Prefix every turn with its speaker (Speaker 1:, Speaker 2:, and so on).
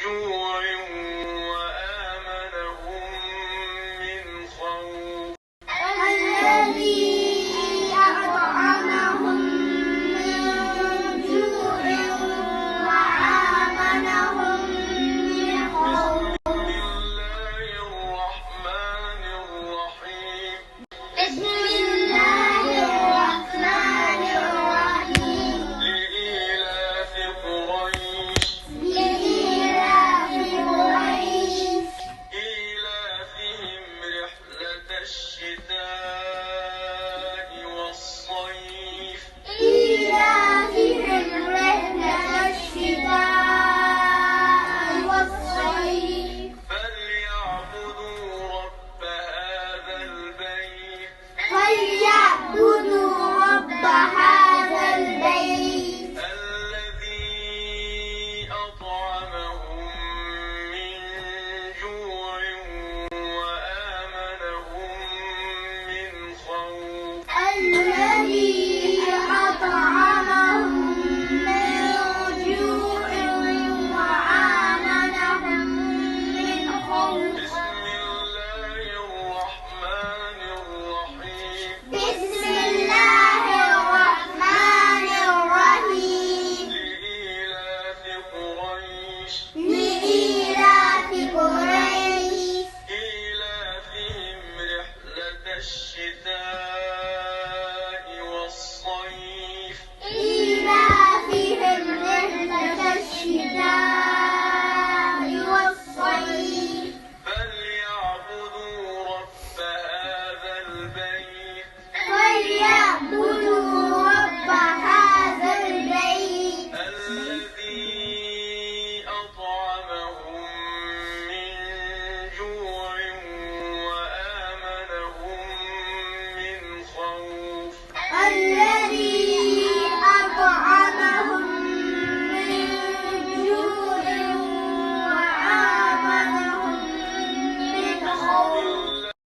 Speaker 1: جوع وآمنهم من خوف
Speaker 2: الذي أطعمهم من جوع وآمنهم من خوف.
Speaker 1: بسم الله الرحمن الرحيم. لإيلاف قريش إيلافهم رحلة الشتاء والصيف فليعبدوا رب هذا البيت الذي أطعمهم من جوع وآمنهم من خوف. بسم الله الرحمن الرحيم. لإيلاف قريش إيلافهم رحلة الشتاء